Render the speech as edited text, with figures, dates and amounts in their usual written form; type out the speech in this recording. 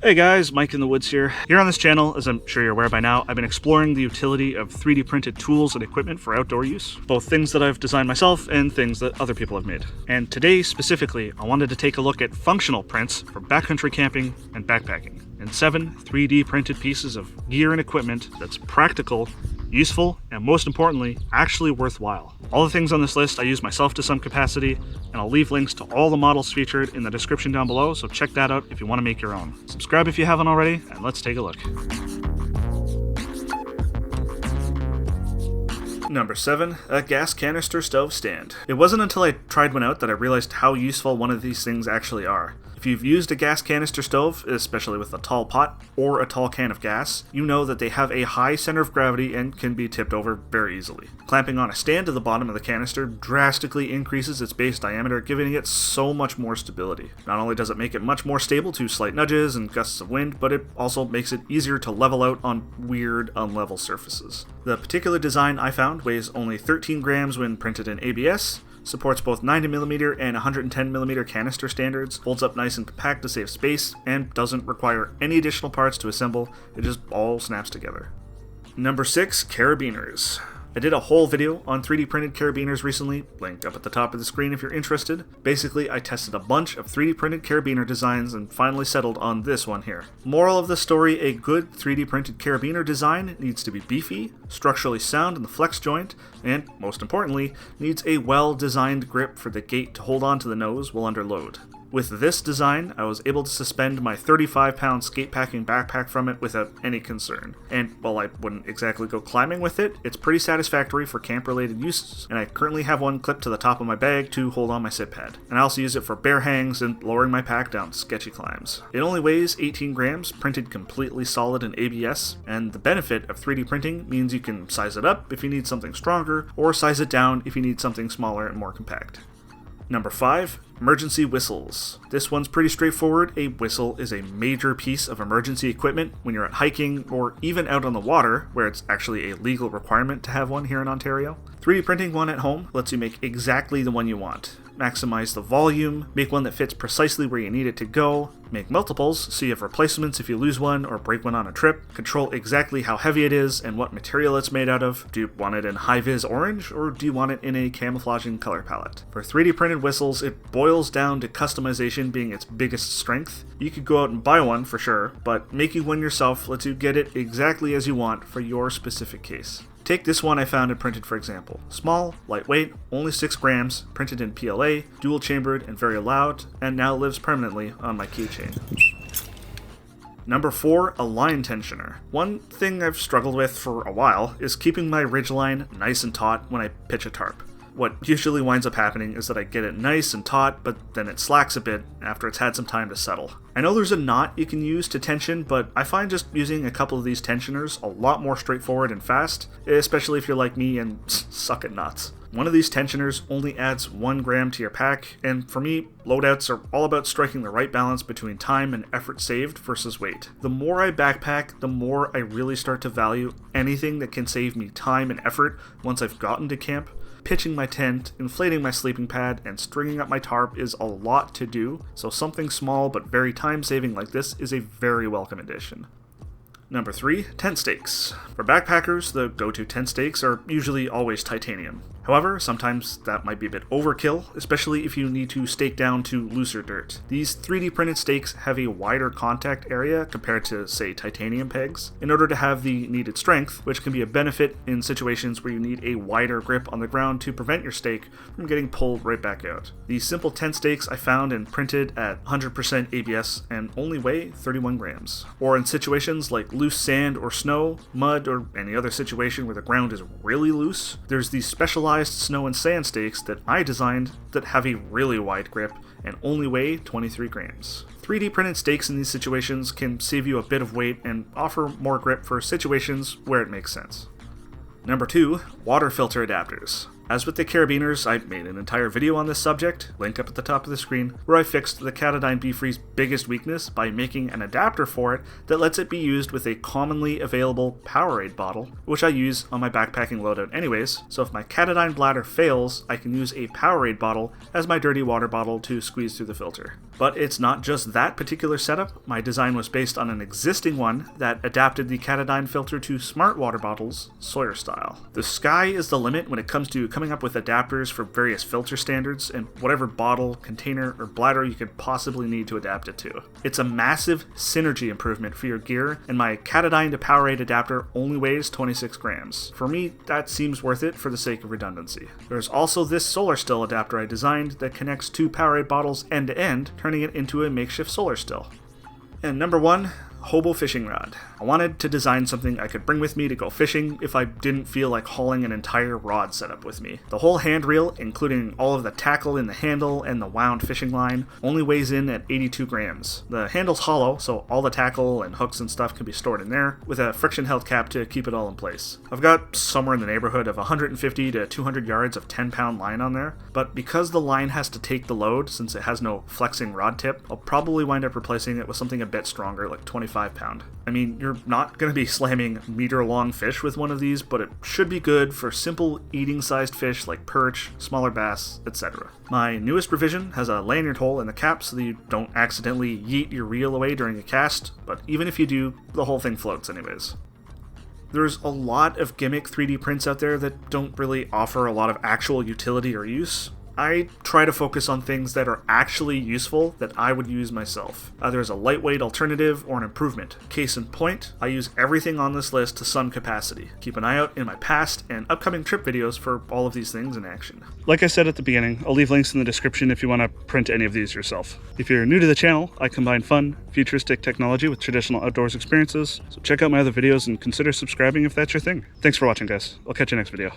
Hey guys, Mike in the Woods here. Here on this channel, as I'm sure you're aware by now, I've been exploring the utility of 3D printed tools and equipment for outdoor use, both things that I've designed myself and things that other people have made. And today, specifically, I wanted to take a look at functional prints for backcountry camping and backpacking, and 7 3D printed pieces of gear and equipment that's practical, useful, and most importantly, actually worthwhile. All the things on this list I use myself to some capacity, and I'll leave links to all the models featured in the description down below, so check that out if you want to make your own. Subscribe if you haven't already, and let's take a look. Number 7, a gas canister stove stand. It wasn't until I tried one out that I realized how useful one of these things actually are. If you've used a gas canister stove, especially with a tall pot or a tall can of gas, you know that they have a high center of gravity and can be tipped over very easily. Clamping on a stand to the bottom of the canister drastically increases its base diameter, giving it so much more stability. Not only does it make it much more stable to slight nudges and gusts of wind, but it also makes it easier to level out on weird, unlevel surfaces. The particular design I found weighs only 13 grams when printed in ABS, supports both 90mm and 110mm canister standards, folds up nice and compact to save space, and doesn't require any additional parts to assemble. It just all snaps together. Number 6, Carabiners. I did a whole video on 3D printed carabiners recently, link up at the top of the screen if you're interested. Basically, I tested a bunch of 3D printed carabiner designs and finally settled on this one here. Moral of the story, a good 3D printed carabiner design needs to be beefy, structurally sound in the flex joint, and, most importantly, needs a well-designed grip for the gate to hold onto the nose while under load. With this design, I was able to suspend my 35-pound skate packing backpack from it without any concern. And while I wouldn't exactly go climbing with it, it's pretty satisfactory for camp-related uses, and I currently have one clipped to the top of my bag to hold on my sit pad. And I also use it for bear hangs and lowering my pack down sketchy climbs. It only weighs 18 grams, printed completely solid in ABS, and the benefit of 3D printing means you can size it up if you need something stronger, or size it down if you need something smaller and more compact. Number 5, emergency whistles. This one's pretty straightforward. A whistle is a major piece of emergency equipment when you're out hiking or even out on the water, where it's actually a legal requirement to have one here in Ontario. 3D printing one at home lets you make exactly the one you want. Maximize the volume, make one that fits precisely where you need it to go, make multiples so you have replacements if you lose one or break one on a trip, control exactly how heavy it is and what material it's made out of. Do you want it in high-vis orange or do you want it in a camouflaging color palette? For 3D printed whistles, it boils down to customization being its biggest strength. You could go out and buy one for sure, but making one yourself lets you get it exactly as you want for your specific case. Take this one I found and printed for example. Small, lightweight, only 6 grams, printed in PLA, dual chambered and very loud, and now lives permanently on my keychain. Number 4, a line tensioner. One thing I've struggled with for a while is keeping my ridgeline nice and taut when I pitch a tarp. What usually winds up happening is that I get it nice and taut, but then it slacks a bit after it's had some time to settle. I know there's a knot you can use to tension, but I find just using a couple of these tensioners a lot more straightforward and fast, especially if you're like me and suck at knots. One of these tensioners only adds 1 gram to your pack, and for me, loadouts are all about striking the right balance between time and effort saved versus weight. The more I backpack, the more I really start to value anything that can save me time and effort once I've gotten to camp. Pitching my tent, inflating my sleeping pad, and stringing up my tarp is a lot to do, so something small but very time-saving like this is a very welcome addition. Number 3, tent stakes. For backpackers, the go-to tent stakes are usually always titanium. However, sometimes that might be a bit overkill, especially if you need to stake down to looser dirt. These 3D printed stakes have a wider contact area compared to, say, titanium pegs, in order to have the needed strength, which can be a benefit in situations where you need a wider grip on the ground to prevent your stake from getting pulled right back out. These simple tent stakes I found and printed at 100% ABS and only weigh 31 grams. Or in situations like loose sand or snow, mud, or any other situation where the ground is really loose, there's these specialized snow and sand stakes that I designed that have a really wide grip and only weigh 23 grams. 3D printed stakes in these situations can save you a bit of weight and offer more grip for situations where it makes sense. Number 2, water filter adapters. As with the Carabiners, I made an entire video on this subject, link up at the top of the screen, where I fixed the Katadyn B-Free's biggest weakness by making an adapter for it that lets it be used with a commonly available Powerade bottle, which I use on my backpacking loadout anyways, so if my Katadyn bladder fails, I can use a Powerade bottle as my dirty water bottle to squeeze through the filter. But it's not just that particular setup. My design was based on an existing one that adapted the Katadyn filter to smart water bottles, Sawyer style. The sky is the limit when it comes to coming up with adapters for various filter standards and whatever bottle, container, or bladder you could possibly need to adapt it to. It's a massive synergy improvement for your gear, and my Katadyn to Powerade adapter only weighs 26 grams. For me, that seems worth it for the sake of redundancy. There's also this solar still adapter I designed that connects two Powerade bottles end to end, turning it into a makeshift solar still. And number 1, Hobo Fishing Rod. I wanted to design something I could bring with me to go fishing if I didn't feel like hauling an entire rod setup with me. The whole hand reel, including all of the tackle in the handle and the wound fishing line, only weighs in at 82 grams. The handle's hollow, so all the tackle and hooks and stuff can be stored in there, with a friction held cap to keep it all in place. I've got somewhere in the neighborhood of 150 to 200 yards of 10-pound line on there, but because the line has to take the load since it has no flexing rod tip, I'll probably wind up replacing it with something a bit stronger, like 25 pound. I mean, you're not going to be slamming meter-long fish with one of these, but it should be good for simple eating-sized fish like perch, smaller bass, etc. My newest revision has a lanyard hole in the cap so that you don't accidentally yeet your reel away during a cast, but even if you do, the whole thing floats anyways. There's a lot of gimmick 3D prints out there that don't really offer a lot of actual utility or use. I try to focus on things that are actually useful that I would use myself, either as a lightweight alternative or an improvement. Case in point, I use everything on this list to some capacity. Keep an eye out in my past and upcoming trip videos for all of these things in action. Like I said at the beginning, I'll leave links in the description if you want to print any of these yourself. If you're new to the channel, I combine fun, futuristic technology with traditional outdoors experiences, so check out my other videos and consider subscribing if that's your thing. Thanks for watching, guys. I'll catch you next video.